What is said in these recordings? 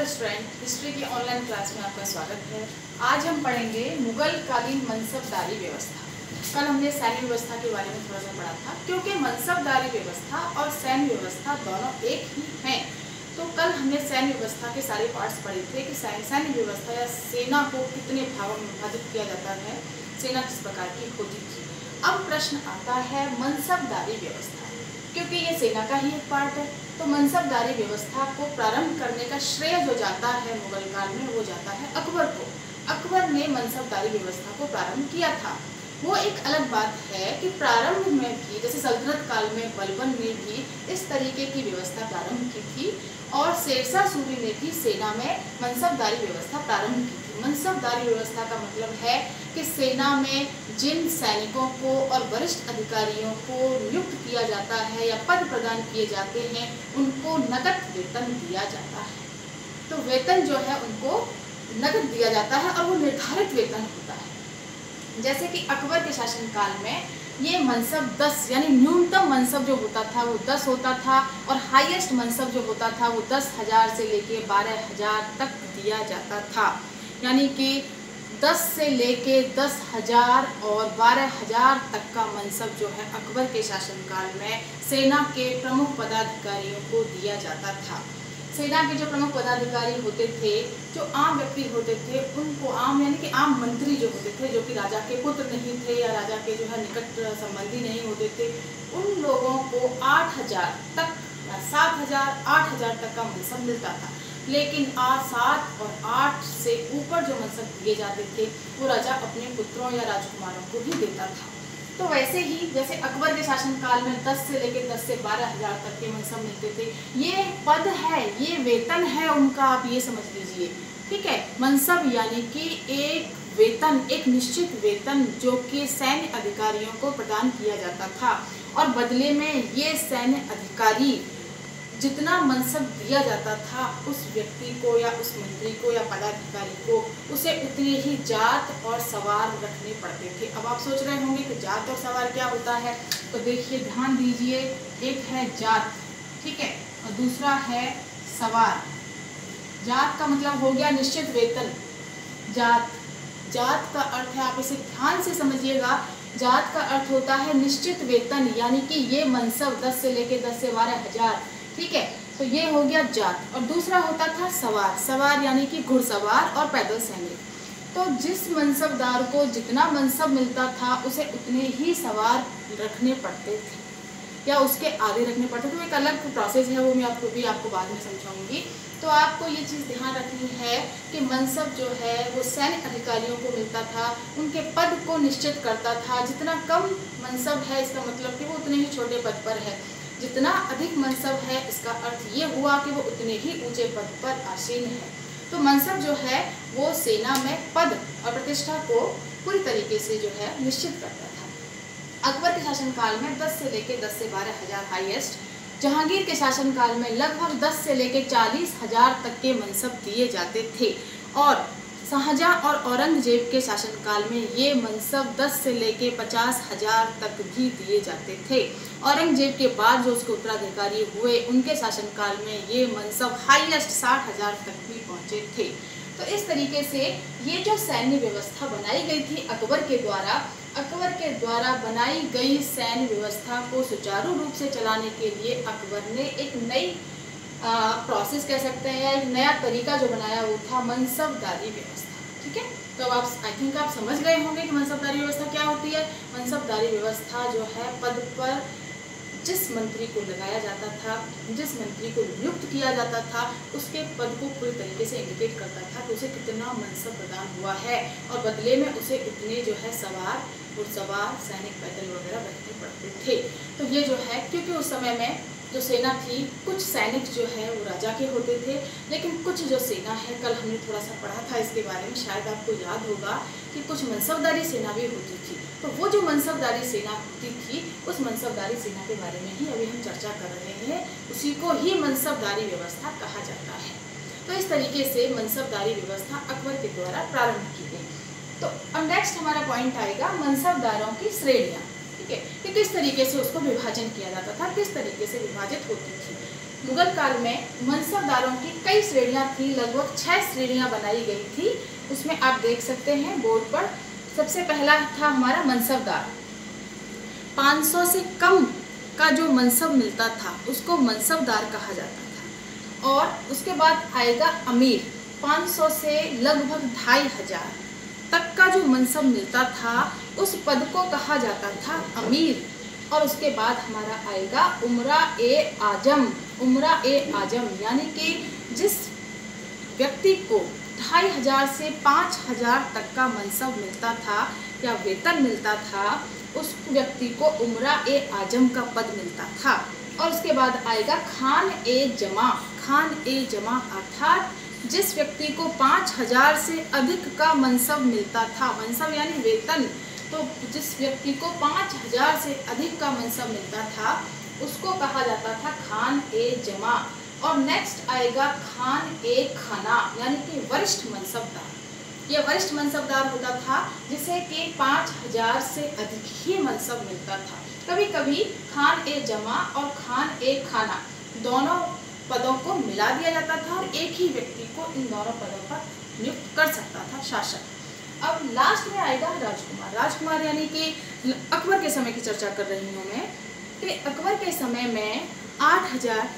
Hello student, history की online class में आपका स्वागत है। आज हम पढ़ेंगे मुगल कालीन मनसबदारी व्यवस्था। कल हमने सैन्य व्यवस्था के बारे में थोड़ा सा पढ़ा था, क्योंकि मनसबदारी व्यवस्था और सैन्य व्यवस्था दोनों एक ही हैं। तो कल हमने सैन्य व्यवस्था के सारे पार्ट्स पढ़े थे कि सैन्य व्यवस्था या सेना को कितने भागों में विभाजित किया जाता है, सेना किस प्रकार की होती थी। अब प्रश्न आता है मनसबदारी व्यवस्था, क्योंकि ये सेना का ही एक पार्ट है। तो मनसबदारी व्यवस्था को प्रारंभ करने का श्रेय जो जाता है मुगल काल में, वो जाता है अकबर को। अकबर ने मनसबदारी व्यवस्था को प्रारंभ किया था। वो एक अलग बात है कि प्रारंभ में भी, जैसे सल्तनत काल में बलबन ने भी इस तरीके की व्यवस्था प्रारंभ की थी और शेरशाह सूरी ने भी सेना में मनसबदारी व्यवस्था प्रारंभ की थी। मनसबदारी व्यवस्था का मतलब है कि सेना में जिन सैनिकों को और वरिष्ठ अधिकारियों को नियुक्त किया जाता है या पद प्रदान किए जाते हैं, उनको नकद वेतन दिया जाता है। तो वेतन जो है उनको नकद दिया जाता है और वो निर्धारित वेतन होता है। जैसे कि अकबर के शासनकाल में ये मनसब 10 यानी न्यूनतम मनसब जो होता था वो 10 होता था और हाईएस्ट मनसब जो होता था वो 10,000 से लेके 12,000 तक दिया जाता था। यानी कि 10 से लेके 10,000 और 12,000 तक का मनसब जो है अकबर के शासनकाल में सेना के प्रमुख पदाधिकारियों को दिया जाता था। सेना के जो प्रमुख पदाधिकारी होते थे, जो आम व्यक्ति होते थे, उनको आम यानी कि आम मंत्री जो होते थे, जो कि राजा के पुत्र नहीं थे या राजा के जो है निकट संबंधी नहीं होते थे, उन लोगों को 8,000 तक या 7,000 8,000 तक का मनसब मिलता था। लेकिन 7 और 8 से ऊपर जो मनसब दिए जाते थे वो राजा अपने पुत्रों या राजकुमारों को ही देता था। तो वैसे ही जैसे अकबर के शासनकाल में 10 से लेकर 10 से 12,000 तक के मनसब मिलते थे, ये पद है, ये वेतन है उनका, आप ये समझ लीजिए। ठीक है, मनसब यानी कि एक वेतन, एक निश्चित वेतन जो कि सैन्य अधिकारियों को प्रदान किया जाता था और बदले में ये सैन्य अधिकारी जितना मनसब दिया जाता था उस व्यक्ति को या उस मंत्री को या पदाधिकारी को, उसे उतनी ही जात और सवार रखने पड़ते थे। अब आप सोच रहे होंगे कि जात और सवार क्या होता है, तो देखिए ध्यान दीजिए, एक है जात, ठीक है, और दूसरा है सवार। जात का मतलब हो गया निश्चित वेतन। जात का अर्थ है, आप इसे ध्यान से समझिएगा, जात का अर्थ होता है निश्चित वेतन, यानी कि ये मनसब 10 से लेके 10 से 12,000, ठीक है, तो ये हो गया जात। और दूसरा होता था सवार। सवार यानी कि घुड़सवार और पैदल सैनिक। तो जिस मनसबदार को जितना मनसब मिलता था उसे उतने ही सवार रखने पड़ते थे या उसके आगे रखने पड़ते थे। एक अलग प्रोसेस है, वो मैं आपको बाद में समझाऊंगी। तो आपको ये चीज़ ध्यान रखनी है कि मनसब जो है वो सैन्य अधिकारियों को मिलता था, उनके पद को निश्चित करता था। जितना कम मनसब है इसका मतलब कि वो उतने ही छोटे पद पर है, जितना अधिक मनसब है इसका अर्थ ये हुआ कि वो उतने ही ऊंचे पद पर आसीन है। तो मनसब जो है वो सेना में पद और प्रतिष्ठा को पूरी तरीके से जो है निश्चित करता था। अकबर के शासनकाल में 10 से लेकर 10 से 12,000 हाईएस्ट, जहांगीर के शासनकाल में लगभग 10 से लेकर 40,000 तक के मनसब दिए जाते थे और शाहजहां और औरंगजेब के शासनकाल में ये मनसब 10 से लेके 50,000 तक भी दिए जाते थे। औरंगजेब के बाद जो उसके उत्तराधिकारी हुए उनके शासनकाल में ये मनसब हाईएस्ट 60,000 तक भी पहुंचे थे। तो इस तरीके से ये जो सैन्य व्यवस्था बनाई गई थी अकबर के द्वारा बनाई गई सैन्य व्यवस्था को सुचारू रूप से चलाने के लिए अकबर ने एक नई प्रोसेस कह सकते हैं या एक नया तरीका जो बनाया वो था मनसबदारी व्यवस्था। ठीक है, तो आप आई थिंक आप समझ गए होंगे कि मनसबदारी व्यवस्था क्या होती है। मनसबदारी व्यवस्था जो है पद पर जिस मंत्री को लगाया जाता था, जिस मंत्री को नियुक्त किया जाता था, उसके पद को पूरी तरीके से इंडिकेट करता था कि उसे कितना मनसब प्रदान हुआ है और बदले में उसे उतने जो है सवार, घुड़सवार, सैनिक, पैदल वगैरह रखने पड़ते थे। तो ये जो है, क्योंकि उस समय में जो सेना थी, कुछ सैनिक जो है वो राजा के होते थे, लेकिन कुछ जो सेना है, कल हमने थोड़ा सा पढ़ा था इसके बारे में, शायद आपको याद होगा कि कुछ मनसबदारी सेना भी होती थी। तो वो जो मनसबदारी सेना होती थी, उस मनसबदारी सेना के बारे में ही अभी हम चर्चा कर रहे हैं। उसी को ही मनसबदारी व्यवस्था कहा जाता है। तो इस तरीके से मनसबदारी व्यवस्था अकबर के द्वारा प्रारंभ की गई। तो अब नेक्स्ट हमारा पॉइंट आएगा मनसबदारों की श्रेणियाँ। ठीक है, कि किस तरीके से उसको विभाजन किया जाता था, किस तरीके से विभाजित होती थी। मुगल काल में मनसबदारों की कई श्रेणियां थी, लगभग 6 श्रेणियां बनाई गई थी। उसमें आप देख सकते हैं बोर्ड पर। सबसे पहला था हमारा मनसबदार। 500 से कम का जो मनसब मिलता था उसको मनसबदार कहा जाता था। और उसके बाद आएगा अमीर। 500 से लगभग 2500 तक का जो मनसब मिलता था उस पद को कहा जाता था अमीर। और उसके बाद हमारा आएगा उमरा ए आजम। उमरा ए आजम यानी कि जिस व्यक्ति को 2500 से 5000 तक का मनसब मिलता था या वेतन मिलता था, उस व्यक्ति को उमरा ए आजम का पद मिलता था। और उसके बाद आएगा खान ए जमा। खान ए जमा अर्थात जिस व्यक्ति को 5000 से अधिक का मनसब मिलता था, मनसब यानी वेतन, तो जिस व्यक्ति को 5000 से अधिक का मनसब मिलता था उसको कहा जाता था खान ए जमा। और नेक्स्ट आएगा खान ए खाना यानी कि वरिष्ठ मनसबदार। यह वरिष्ठ मनसबदार होता था जिसे कि 5000 से अधिक ही मनसब मिलता था। कभी कभी खान ए जमा और खान ए खाना दोनों पदों को मिला दिया जाता था और एक ही व्यक्ति को इन दोनों पदों पर नियुक्त कर सकता था शासक। अब लास्ट में आएगा राजकुमार। राजकुमार यानी कि अकबर के समय की चर्चा कर रही हूँ मैं, कि अकबर के समय में 8000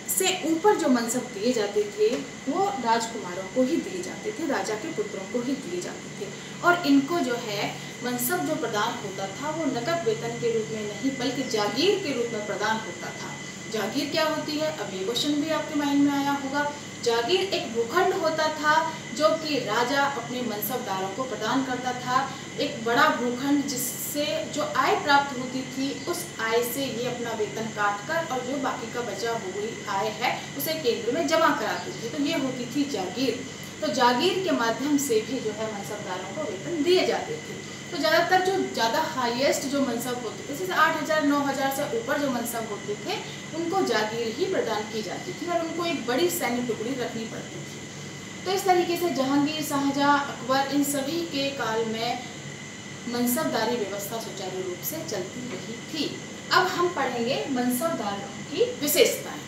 से ऊपर जो मनसब दिए जाते थे वो राजकुमारों को ही दिए जाते थे, राजा के पुत्रों को ही दिए जाते थे। और इनको जो है मनसब जो प्रदान होता था वो नकद वेतन के रूप में नहीं बल्कि जागीर के रूप में प्रदान होता था। जागीर क्या होती है, अब ये क्वेश्चन भी आपके माइंड में आया होगा। जागीर एक भूखंड होता था जो कि राजा अपने मनसबदारों को प्रदान करता था। एक बड़ा भूखंड जिससे जो आय प्राप्त होती थी उस आय से ये अपना वेतन काट कर और जो बाकी का बचा हुई आय है उसे केंद्र में जमा कराते थे। तो ये होती थी जागीर। तो जागीर के माध्यम से भी जो है मनसबदारों को वेतन दिए जाते थे। तो ज़्यादातर जो ज़्यादा हाईएस्ट जो मनसब होते थे, जैसे 8000 9000 से ऊपर जो मनसब होते थे उनको जागीर ही प्रदान की जाती थी और उनको एक बड़ी सैन्य टुकड़ी रखनी पड़ती थी। तो इस तरीके से जहांगीर, शाहजहां, अकबर इन सभी के काल में मनसबदारी व्यवस्था सुचारू रूप से चलती रही थी। अब हम पढ़ेंगे मनसबदारों की विशेषताएं।